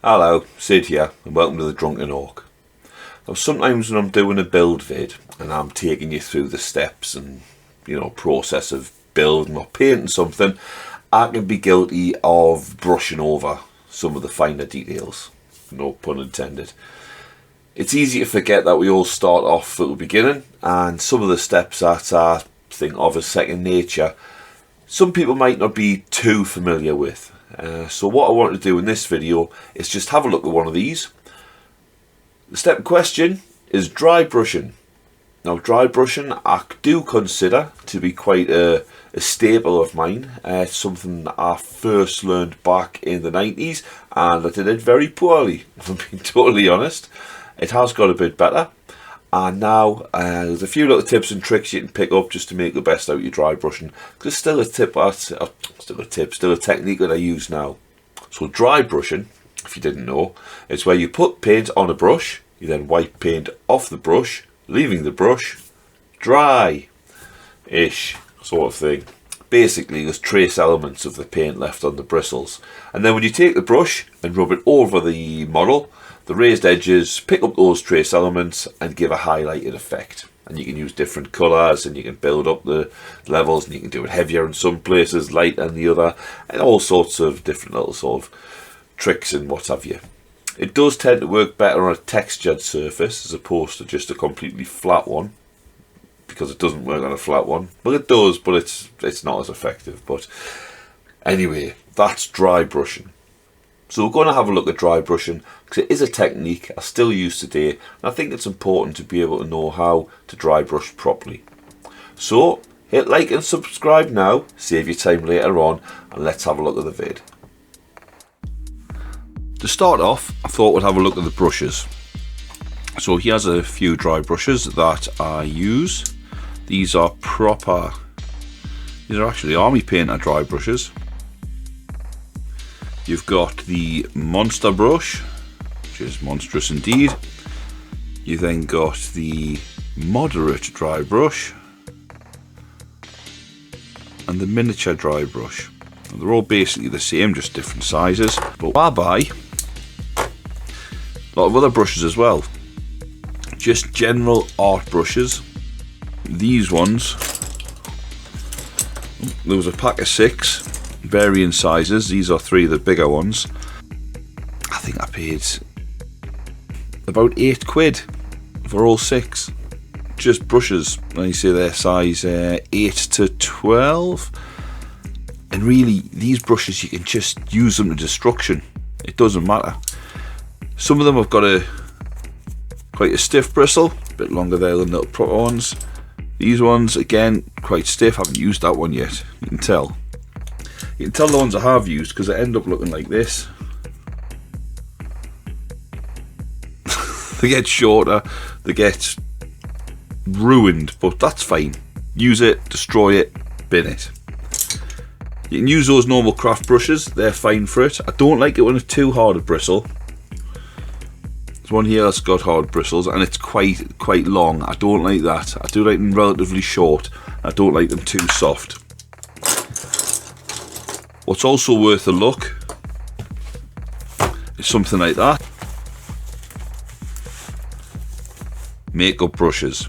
Hello, Sid here, and welcome to the Drunken Ork. Now sometimes when I'm doing a build vid and I'm taking you through the steps and process of building or painting something, I can be guilty of brushing over some of the finer details, no pun intended. It's easy to forget that we all start off at the beginning, and some of the steps that I think of as second nature, some people might not be too familiar with. So what I want to do in this video is just have a look at one of these. The step in question is dry brushing. Now dry brushing I do consider to be quite a staple of mine. It's something that I first learned back in the 90s and I did it very poorly, if I'm being totally honest. It has got a bit better, and now there's a few little tips and tricks you can pick up just to make the best out of your dry brushing. Because still a technique that I use now. So dry brushing, if you didn't know, is where you put paint on a brush, you then wipe paint off the brush, leaving the brush dry-ish sort of thing. Basically there's trace elements of the paint left on the bristles, and then when you take the brush and rub it over the model, the raised edges pick up those trace elements and give a highlighted effect. And you can use different colours and you can build up the levels, and you can do it heavier in some places, lighter in the other, and all sorts of different little sort of tricks and what have you. It does tend to work better on a textured surface as opposed to just a completely flat one, because it doesn't work on a flat one. Well, it does, but it's not as effective. But anyway, that's dry brushing. So we're going to have a look at dry brushing because it is a technique I still use today, and I think it's important to be able to know how to dry brush properly. So hit like and subscribe now, save your time later on, and let's have a look at the vid. To start off, I thought we'd have a look at the brushes. So here's a few dry brushes that I use. These are actually army painter dry brushes. You've got the monster brush, which is monstrous indeed. You then got the moderate dry brush and the miniature dry brush. And they're all basically the same, just different sizes. But I buy a lot of other brushes as well. Just general art brushes. These ones, there was a pack of 6. Varying sizes. These are 3 of the bigger ones. I think I paid about £8 for all 6. Just brushes. And you say they're size 8 to 12. And really, these brushes, you can just use them to destruction. It doesn't matter. Some of them have got quite a stiff bristle, a bit longer there than the proper ones. These ones, again, quite stiff. I haven't used that one yet. You can tell. You can tell the ones I have used because they end up looking like this. They get shorter, they get ruined, but that's fine. Use it, destroy it, bin it. You can use those normal craft brushes, they're fine for it. I don't like it when it's too hard a bristle. There's one here that's got hard bristles and it's quite long. I don't like that. I do like them relatively short. I don't like them too soft. What's also worth a look is something like that. Makeup brushes.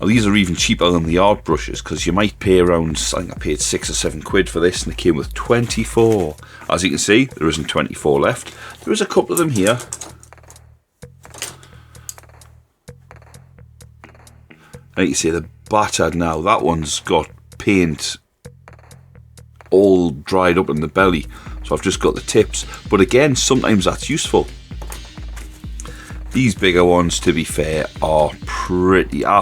Now these are even cheaper than the art brushes because you might pay around, I think I paid £6 or £7 for this, and it came with 24. As you can see, there isn't 24 left. There is a couple of them here. Like you say, they're battered now. That one's got paint all dried up in the belly, so I've just got the tips, but again, sometimes that's useful. These bigger ones, to be fair, I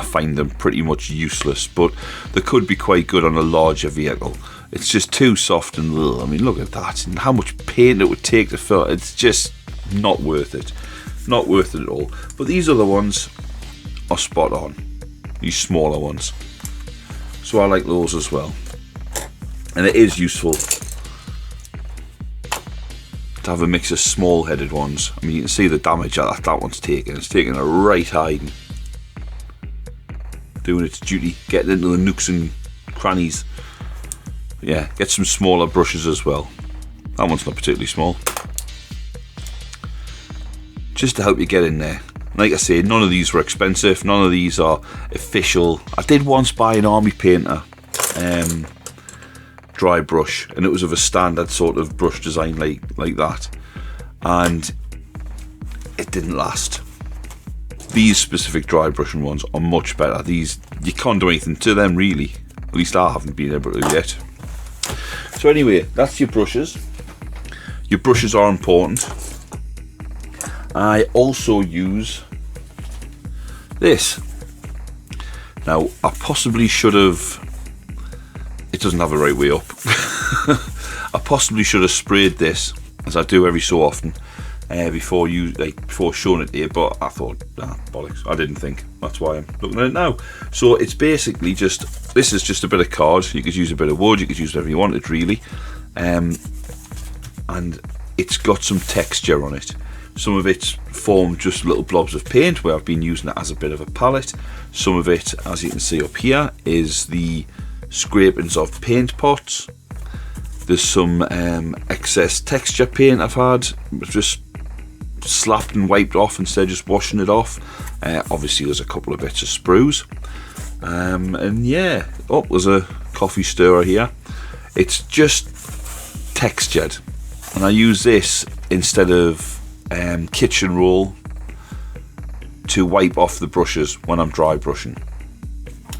find them pretty much useless, but they could be quite good on a larger vehicle. It's just too soft and little. I mean, look at that, and how much paint it would take to fill it. It's just not worth it. Not worth it at all. But these other ones are spot on. These smaller ones. So I like those as well. And it is useful to have a mix of small headed ones. I mean, you can see the damage that one's taken. It's taken a right hiding. Doing its duty, getting into the nooks and crannies. But yeah, get some smaller brushes as well. That one's not particularly small. just to help you get in there. Like I say, none of these were expensive, none of these are official. I did once buy an Army Painter dry brush, and it was of a standard sort of brush design like that, and it didn't last. These specific dry brushing ones are much better. These, you can't do anything to them really, at least I haven't been able to yet. So anyway, that's your brushes. Your brushes are important. I also use this. Now, I possibly should have, it doesn't have a right way up. I possibly should have sprayed this, as I do every so often, before showing it to you, but I thought, bollocks, I didn't think. That's why I'm looking at it now. So it's basically just, this is just a bit of card. You could use a bit of wood, you could use whatever you wanted really. And it's got some texture on it. Some of it's formed just little blobs of paint where I've been using it as a bit of a palette. Some of it, as you can see up here, is the scrapings of paint pots. There's some excess texture paint I've had, just slapped and wiped off instead of just washing it off. Obviously there's a couple of bits of sprues. And yeah, oh, there's a coffee stirrer here. It's just textured. And I use this instead of kitchen roll to wipe off the brushes when I'm dry brushing.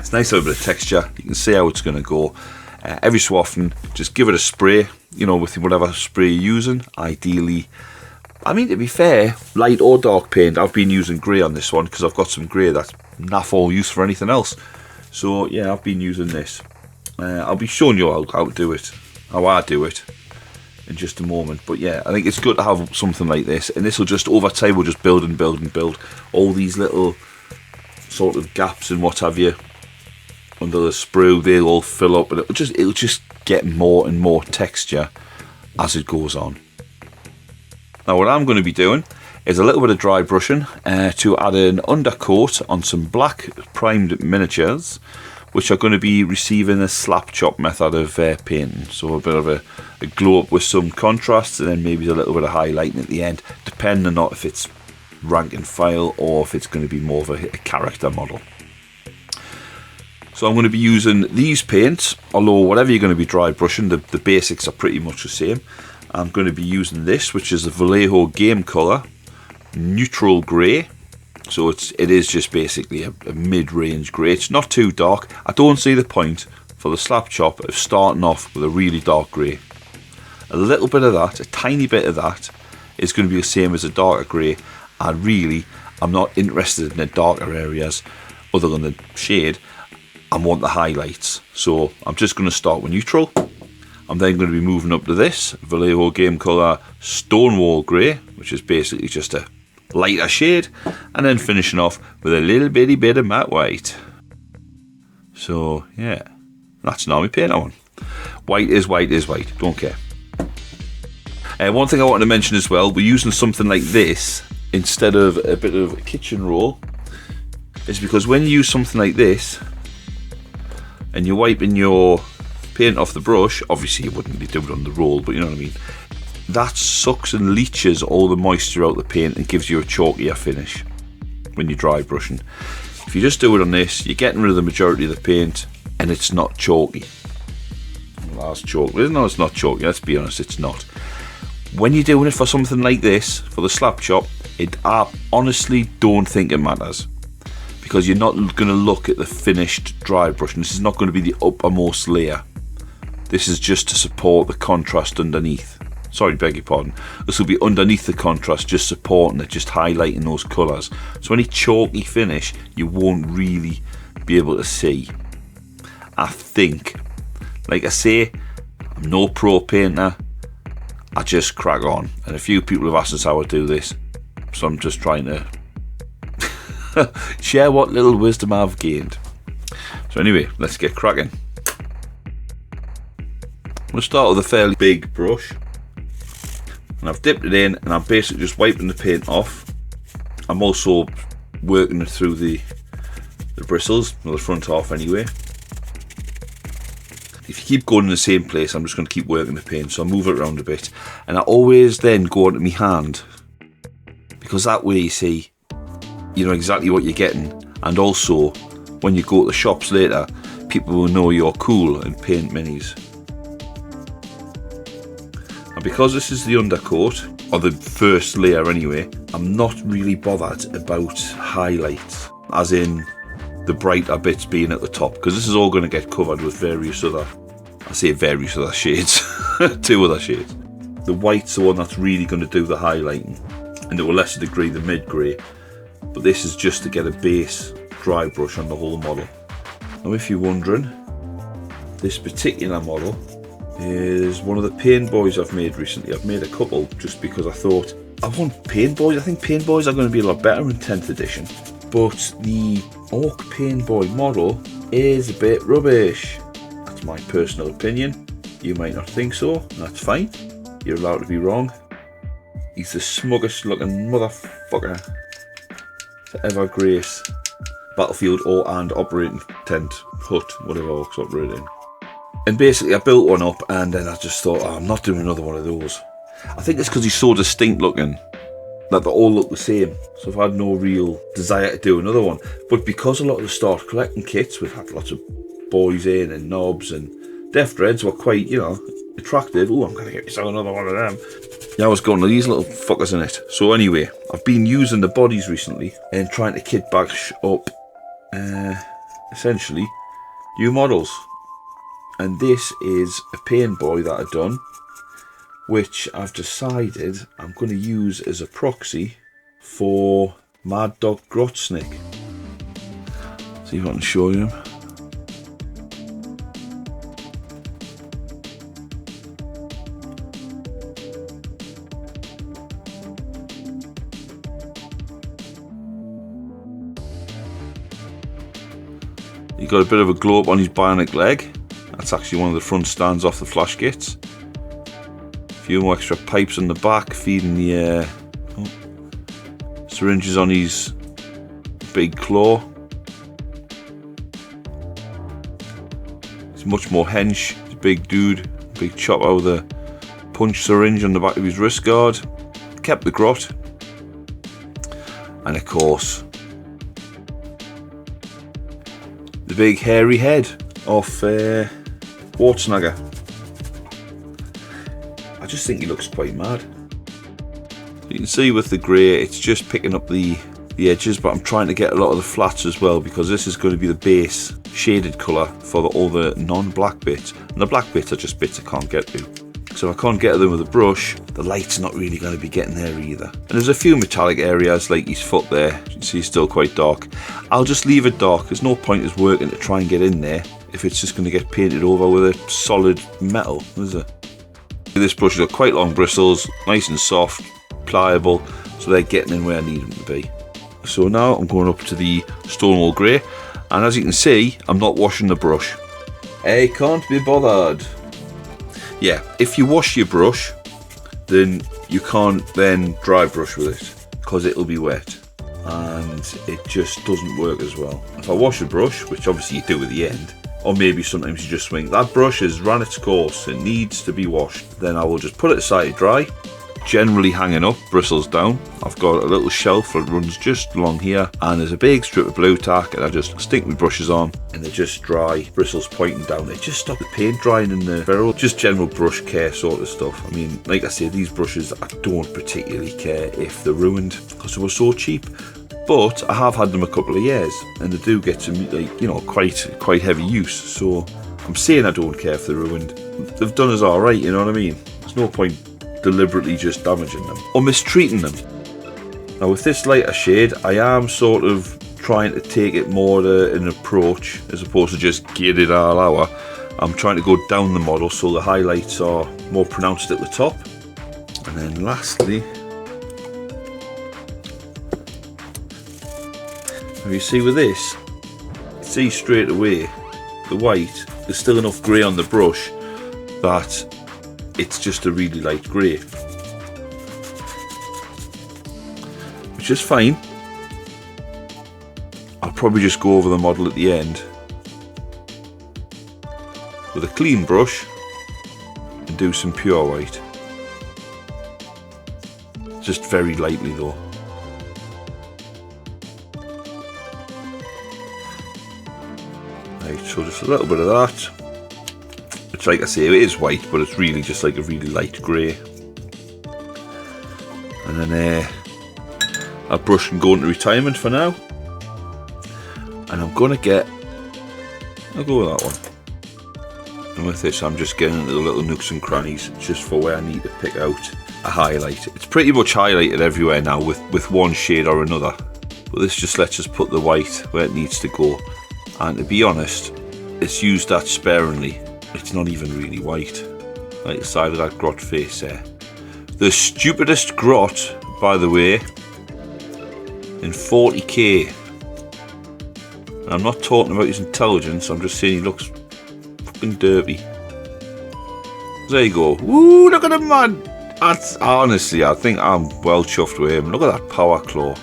It's nice, a little bit of texture. You can see how it's going to go. Every so often, just give it a spray, you know, with whatever spray you're using. Ideally, I mean, to be fair, light or dark paint. I've been using grey on this one because I've got some grey that's naff all use for anything else. So yeah, I've been using this. I'll be showing you how to do it, how I do it, in just a moment. But yeah, I think it's good to have something like this, and this will just, over time, will just build and build and build. All these little sort of gaps and what have you under the sprue, they'll all fill up, and it'll just get more and more texture as it goes on. Now what I'm going to be doing is a little bit of dry brushing to add an undercoat on some black primed miniatures, which are going to be receiving a slap chop method of painting. So a bit of a glow up with some contrast, and then maybe a little bit of highlighting at the end, depending on not if it's rank and file or if it's going to be more of a character model. So I'm going to be using these paints, although whatever you're going to be dry brushing, the basics are pretty much the same. I'm going to be using this, which is the Vallejo Game Colour Neutral Grey. So it is just basically a mid-range grey. It's not too dark. I don't see the point for the slap chop of starting off with a really dark grey. A little bit of that, a tiny bit of that, is going to be the same as a darker grey. And really, I'm not interested in the darker areas other than the shade. I want the highlights. So I'm just going to start with neutral. I'm then going to be moving up to this Vallejo Game Colour Stonewall Grey, which is basically just a lighter shade, and then finishing off with a little bitty bit of matte white. So yeah, that's an Army Painter one. White is white is white, don't care. One thing I wanted to mention as well, we're using something like this instead of a bit of a kitchen roll, is because when you use something like this and you're wiping your paint off the brush, obviously you wouldn't really do it on the roll, but you know what I mean, that sucks and leaches all the moisture out of the paint and gives you a chalkier finish when you're dry brushing. If you just do it on this, you're getting rid of the majority of the paint and it's not chalky. Well, that's chalky. No, it's not chalky, let's be honest, it's not. When you're doing it for something like this, for the slap chop, I honestly don't think it matters, because you're not going to look at the finished dry brushing. This is not going to be the uppermost layer. This is just to support the contrast underneath. Sorry, beg your pardon. This will be underneath the contrast, just supporting it, just highlighting those colours. So any chalky finish, you won't really be able to see. I think, like I say, I'm no pro painter. I just crack on. And a few people have asked us how I do this. So I'm just trying to share what little wisdom I've gained. So anyway, let's get cracking. We'll start with a fairly big brush, and I've dipped it in and I'm basically just wiping the paint off. I'm also working it through the bristles, or the front half anyway. If you keep going in the same place, I'm just going to keep working the paint, so I move it around a bit, and I always then go onto my hand, because that way, you see, you know exactly what you're getting, and also when you go to the shops later, people will know you're cool and paint minis. And because this is the undercoat, or the first layer anyway, I'm not really bothered about highlights, as in the brighter bits being at the top, because this is all going to get covered with various other, I say various other shades, 2 other shades. The white's the one that's really going to do the highlighting, and to a lesser degree the mid-grey, but this is just to get a base dry brush on the whole model. Now if you're wondering, this particular model is one of the Paint Boys I've made recently. I've made a couple just because I thought, I want Paint Boys. I think Paint Boys are going to be a lot better in 10th edition. But the Ork Paint Boy model is a bit rubbish. That's my personal opinion. You might not think so, and that's fine. You're allowed to be wrong. He's the smuggest looking motherfucker to ever grace battlefield or and operating tent, hut, whatever Orks operate in. And basically I built one up, and then I just thought, oh, I'm not doing another one of those. I think it's because he's so distinct looking that they all look the same, so I've had no real desire to do another one. But because a lot of the start collecting kits, we've had lots of boys in and knobs, and Def Dreads were quite, you know, attractive. Oh, I'm going to get myself another one of them. Yeah, I was going to these little fuckers in it. So anyway, I've been using the bodies recently and trying to kit bash up essentially new models. And this is a Paint Boy that I've done, which I've decided I'm going to use as a proxy for Mad Dog Grotsnick. See if I can show you him. He's got a bit of a glow up on his bionic leg. That's actually one of the front stands off the flash gates. A few more extra pipes on the back feeding the syringes on his big claw. He's much more hench. He's a big dude, big chop out of the punch syringe on the back of his wrist guard. Kept the grot. And of course, the big hairy head of Schwarzenegger. I just think he looks quite mad. You can see with the grey, it's just picking up the edges, but I'm trying to get a lot of the flats as well, because this is going to be the base shaded colour for all the non-black bits, and the black bits are just bits I can't get to. So if I can't get to them with a brush, the light's not really going to be getting there either. And there's a few metallic areas like his foot there, you can see it's still quite dark. I'll just leave it dark. There's no point in working to try and get in there if it's just going to get painted over with a solid metal, is it? This brush has got quite long bristles, nice and soft, pliable, so they're getting in where I need them to be. So now I'm going up to the Stonewall Grey, and as you can see, I'm not washing the brush. I can't be bothered. Yeah, if you wash your brush, then you can't then dry brush with it, because it'll be wet, and it just doesn't work as well. If I wash a brush, which obviously you do at the end, or maybe sometimes you just swing, that brush has run its course, it needs to be washed, then I will just put it aside to dry, generally hanging up, bristles down. I've got a little shelf that runs just along here, and there's a big strip of blue tack, and I just stick my brushes on, and they're just dry, bristles pointing down. It just stops the paint drying in the barrel, just general brush care sort of stuff. I mean, like I say, these brushes, I don't particularly care if they're ruined, because they were so cheap. But I have had them a couple of years, and they do get to, like, you know, quite heavy use. So I'm saying I don't care if they're ruined. They've done us all right, you know what I mean? There's no point deliberately just damaging them or mistreating them. Now with this lighter shade, I am sort of trying to take it more to an approach as opposed to just get it all out. I'm trying to go down the model so the highlights are more pronounced at the top. And then lastly, you see with this, you see straight away the white, there's still enough grey on the brush that it's just a really light grey, which is fine. I'll probably just go over the model at the end with a clean brush and do some pure white, just very lightly though. Right, so just a little bit of that, which, like I say, it is white, but it's really just like a really light grey. And then our brush can go into retirement for now. And I'm gonna I'll go with that one. And with this, I'm just getting into the little nooks and crannies, just for where I need to pick out a highlight. It's pretty much highlighted everywhere now with one shade or another. But this just lets us put the white where it needs to go. And to be honest, it's used that sparingly. It's not even really white. Like the side of that grot face there. The stupidest grot, by the way, in 40k. And I'm not talking about his intelligence, I'm just saying he looks fucking dirty. There you go. Woo, look at him, man. That's, honestly, I think I'm well chuffed with him. Look at that power claw.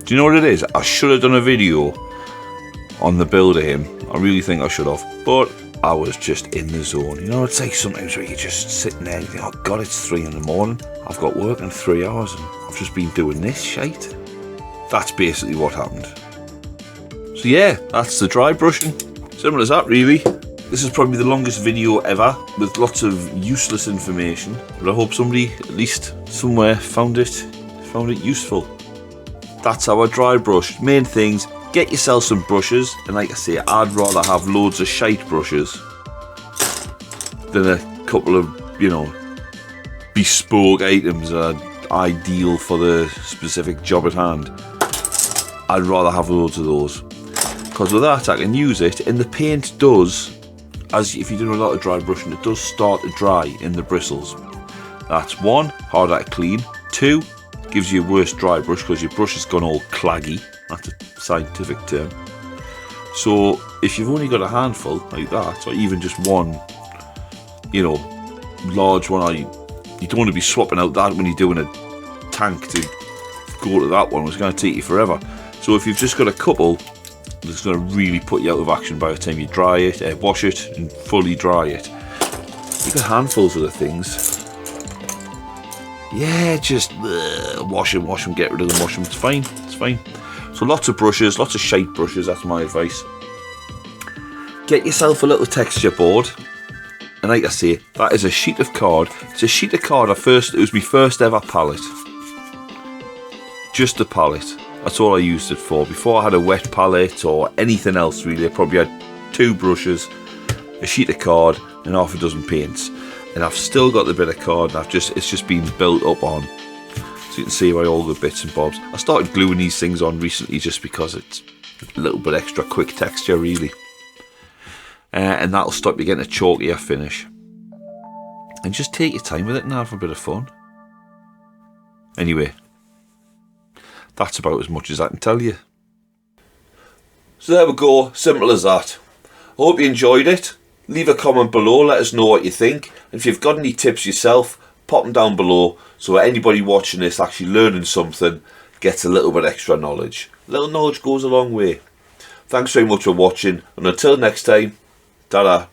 Do you know what it is? I should have done a video on the build of him. I really think I should have. But I was just in the zone. You know, it's like sometimes where you're just sitting there and you think, oh God, it's 3 in the morning. I've got work in 3 hours and I've just been doing this shite. That's basically what happened. So yeah, that's the dry brushing. Simple as that, really. This is probably the longest video ever, with lots of useless information. But I hope somebody, at least somewhere, found it useful. That's our dry brush. Main things, get yourself some brushes. And like I say, I'd rather have loads of shite brushes than a couple of, you know, bespoke items that are ideal for the specific job at hand. I'd rather have loads of those. Because with that, I can use it, and the paint does, as if you do a lot of dry brushing, it does start to dry in the bristles. That's 1, harder to clean. 2, gives you a worse dry brush because your brush has gone all claggy. That's a scientific term. So if you've only got a handful like that, or even just one, you know, large one, you don't want to be swapping out that when you're doing a tank to go to that one. It's going to take you forever. So if you've just got a couple, it's going to really put you out of action by the time you dry it, wash it and fully dry it. You've got handfuls of the things. Yeah, just wash them, get rid of them, wash them. It's fine, it's fine. So lots of brushes, lots of shite brushes, that's my advice. Get yourself a little texture board. And like I say, that is a sheet of card. It's a sheet of card, it was my first ever palette. Just a palette. That's all I used it for. Before I had a wet palette or anything else really, I probably had 2 brushes, a sheet of card and half a dozen paints. And I've still got the bit of card and it's just been built up on. So you can see by all the bits and bobs. I started gluing these things on recently just because it's a little bit extra quick texture really. And that'll stop you getting a chalkier finish. And just take your time with it and have a bit of fun. Anyway. That's about as much as I can tell you. So there we go, simple as that. I hope you enjoyed it. Leave a comment below, let us know what you think. And if you've got any tips yourself, pop them down below so anybody watching this actually learning something gets a little bit extra knowledge. A little knowledge goes a long way. Thanks very much for watching, and until next time, ta-da.